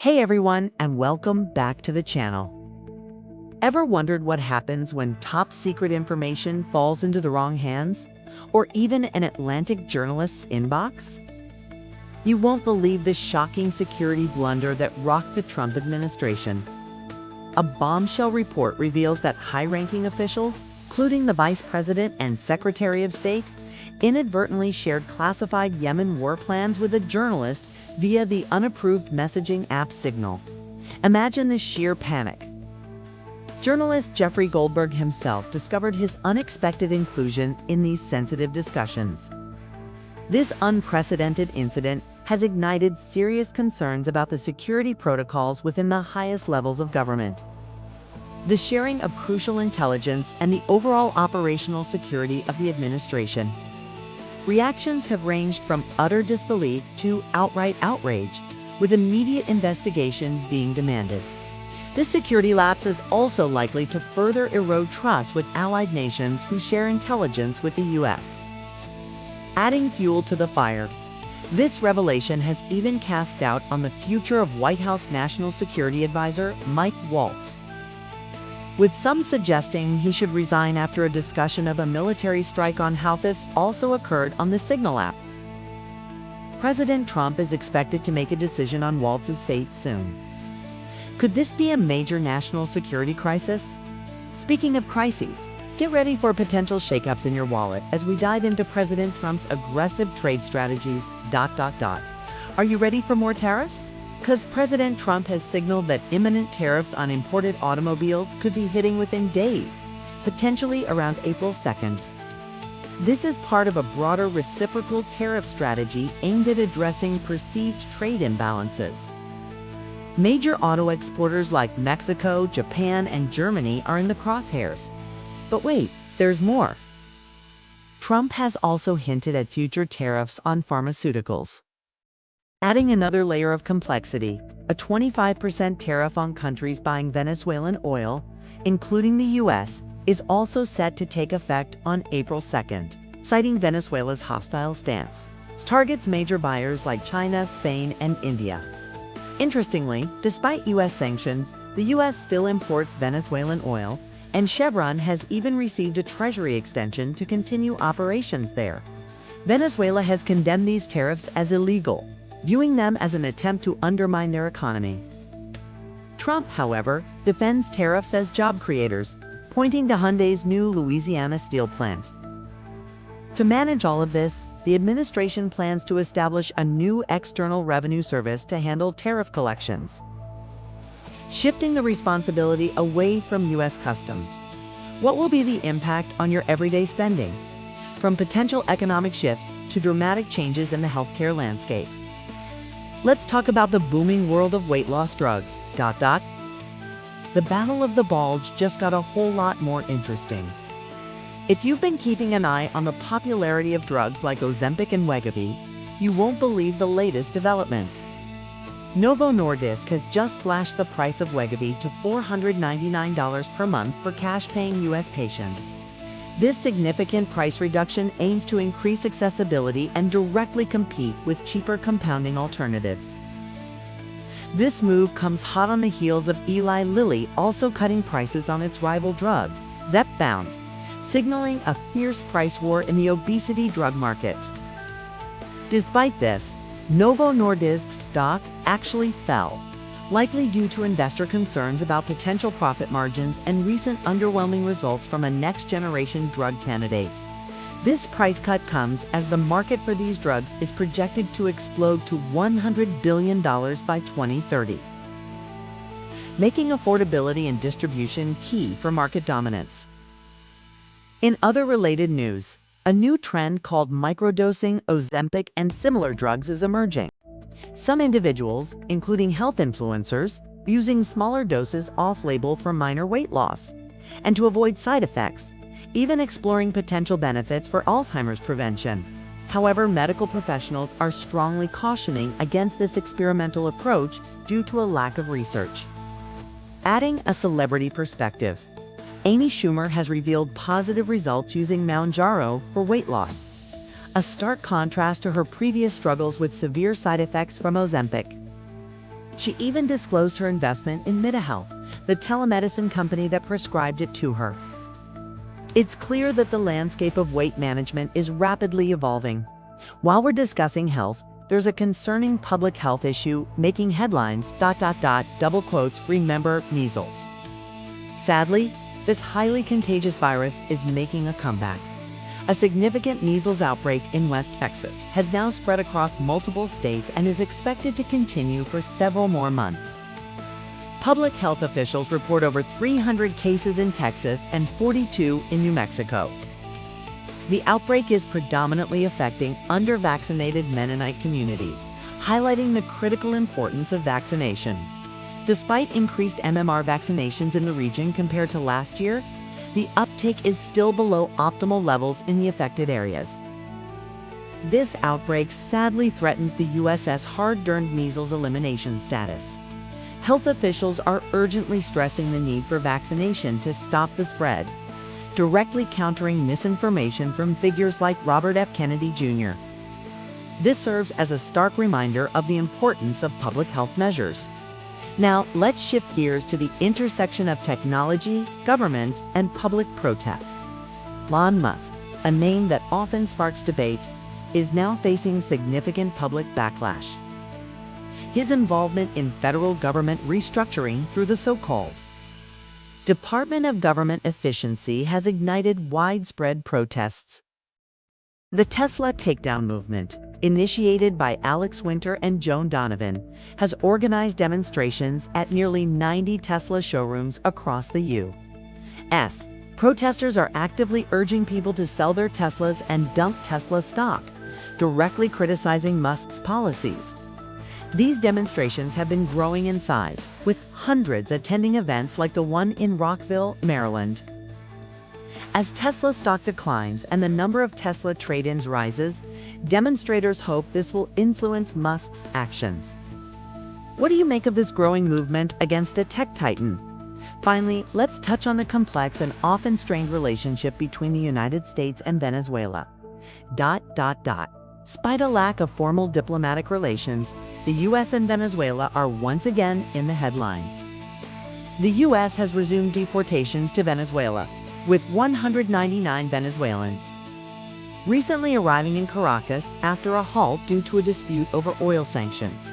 Hey everyone, and welcome back to the channel. Ever wondered what happens when top secret information falls into the wrong hands, or even an Atlantic journalist's inbox? You won't believe the shocking security blunder that rocked the Trump administration. A bombshell report reveals that high-ranking officials, including the Vice President and Secretary of State, inadvertently shared classified Yemen war plans with a journalist via the unapproved messaging app Signal. Imagine the sheer panic. Journalist Jeffrey Goldberg himself discovered his unexpected inclusion in these sensitive discussions. This unprecedented incident has ignited serious concerns about the security protocols within the highest levels of government. The sharing of crucial intelligence and the overall operational security of the administration. Reactions have ranged from utter disbelief to outright outrage, with immediate investigations being demanded. This security lapse is also likely to further erode trust with allied nations who share intelligence with the U.S. Adding fuel to the fire, this revelation has even cast doubt on the future of White House National Security Advisor Mike Waltz, with some suggesting he should resign after a discussion of a military strike on Houthis also occurred on the Signal app. President Trump is expected to make a decision on Waltz's fate soon. Could this be a major national security crisis? Speaking of crises, get ready for potential shakeups in your wallet as we dive into President Trump's aggressive trade strategies. Are you ready for more tariffs? Because President Trump has signaled that imminent tariffs on imported automobiles could be hitting within days, potentially around April 2nd. This is part of a broader reciprocal tariff strategy aimed at addressing perceived trade imbalances. Major auto exporters like Mexico, Japan, and Germany are in the crosshairs. But wait, there's more. Trump has also hinted at future tariffs on pharmaceuticals. Adding another layer of complexity, a 25% tariff on countries buying Venezuelan oil, including the U.S., is also set to take effect on April 2nd, citing Venezuela's hostile stance. It targets major buyers like China, Spain, and India. Interestingly, despite U.S. sanctions, the U.S. still imports Venezuelan oil, and Chevron has even received a Treasury extension to continue operations there. Venezuela has condemned these tariffs as illegal, viewing them as an attempt to undermine their economy. Trump, however, defends tariffs as job creators, pointing to Hyundai's new Louisiana steel plant. To manage all of this, the administration plans to establish a new external revenue service to handle tariff collections, shifting the responsibility away from U.S. Customs. What will be the impact on your everyday spending? From potential economic shifts to dramatic changes in the healthcare landscape. Let's talk about the booming world of weight loss drugs. The battle of the bulge just got a whole lot more interesting. If you've been keeping an eye on the popularity of drugs like Ozempic and Wegovy, you won't believe the latest developments. Novo Nordisk has just slashed the price of Wegovy to $499 per month for cash-paying U.S. patients. This significant price reduction aims to increase accessibility and directly compete with cheaper compounding alternatives. This move comes hot on the heels of Eli Lilly also cutting prices on its rival drug, Zepbound, signaling a fierce price war in the obesity drug market. Despite this, Novo Nordisk's stock actually fell, likely due to investor concerns about potential profit margins and recent underwhelming results from a next-generation drug candidate. This price cut comes as the market for these drugs is projected to explode to $100 billion by 2030, making affordability and distribution key for market dominance. In other related news, a new trend called microdosing Ozempic and similar drugs is emerging. Some individuals, including health influencers, are using smaller doses off-label for minor weight loss, and to avoid side effects, even exploring potential benefits for Alzheimer's prevention. However, medical professionals are strongly cautioning against this experimental approach due to a lack of research. Adding a celebrity perspective, Amy Schumer has revealed positive results using Mounjaro for weight loss, a stark contrast to her previous struggles with severe side effects from Ozempic. She even disclosed her investment in MediHealth, the telemedicine company that prescribed it to her. It's clear that the landscape of weight management is rapidly evolving. While we're discussing health, there's a concerning public health issue making headlines, double quotes, remember measles. Sadly, this highly contagious virus is making a comeback. A significant measles outbreak in West Texas has now spread across multiple states and is expected to continue for several more months. Public health officials report over 300 cases in Texas and 42 in New Mexico. The outbreak is predominantly affecting under-vaccinated Mennonite communities, highlighting the critical importance of vaccination. Despite increased MMR vaccinations in the region compared to last year, the uptake is still below optimal levels in the affected areas. This outbreak sadly threatens the US's hard-earned measles elimination status. Health officials are urgently stressing the need for vaccination to stop the spread, directly countering misinformation from figures like Robert F. Kennedy Jr. This serves as a stark reminder of the importance of public health measures. Now, let's shift gears to the intersection of technology, government, and public protest. Elon Musk, a name that often sparks debate, is now facing significant public backlash. His involvement in federal government restructuring through the so-called Department of Government Efficiency has ignited widespread protests. The Tesla takedown movement, initiated by Alex Winter and Joan Donovan, has organized demonstrations at nearly 90 Tesla showrooms across the U.S. Protesters are actively urging people to sell their Teslas and dump Tesla stock, directly criticizing Musk's policies. These demonstrations have been growing in size, with hundreds attending events like the one in Rockville, Maryland. As Tesla stock declines and the number of Tesla trade-ins rises, demonstrators hope this will influence Musk's actions. What do you make of this growing movement against a tech titan? Finally, let's touch on the complex and often strained relationship between the United States and Venezuela. Despite a lack of formal diplomatic relations, the U.S. and Venezuela are once again in the headlines. The U.S. has resumed deportations to Venezuela, with 199 Venezuelans recently arriving in Caracas after a halt due to a dispute over oil sanctions.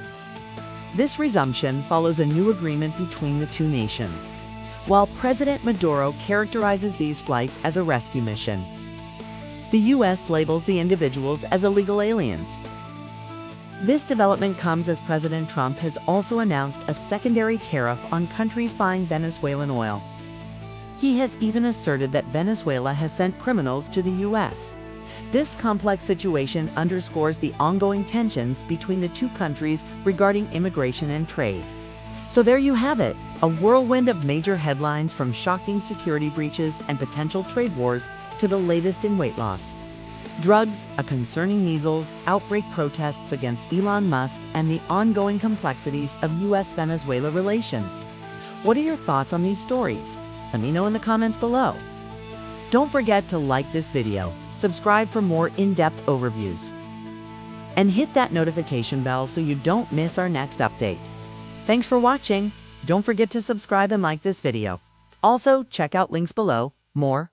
This resumption follows a new agreement between the two nations, while President Maduro characterizes these flights as a rescue mission. The U.S. labels the individuals as illegal aliens. This development comes as President Trump has also announced a secondary tariff on countries buying Venezuelan oil. He has even asserted that Venezuela has sent criminals to the U.S. This complex situation underscores the ongoing tensions between the two countries regarding immigration and trade. So there you have it, a whirlwind of major headlines from shocking security breaches and potential trade wars to the latest in weight loss. Drugs, a concerning measles, outbreak protests against Elon Musk, and the ongoing complexities of U.S.-Venezuela relations. What are your thoughts on these stories? Let me know in the comments below. Don't forget to like this video, subscribe for more in-depth overviews, and hit that notification bell so you don't miss our next update. Thanks for watching. Don't forget to subscribe and like this video. Also, check out links below. More.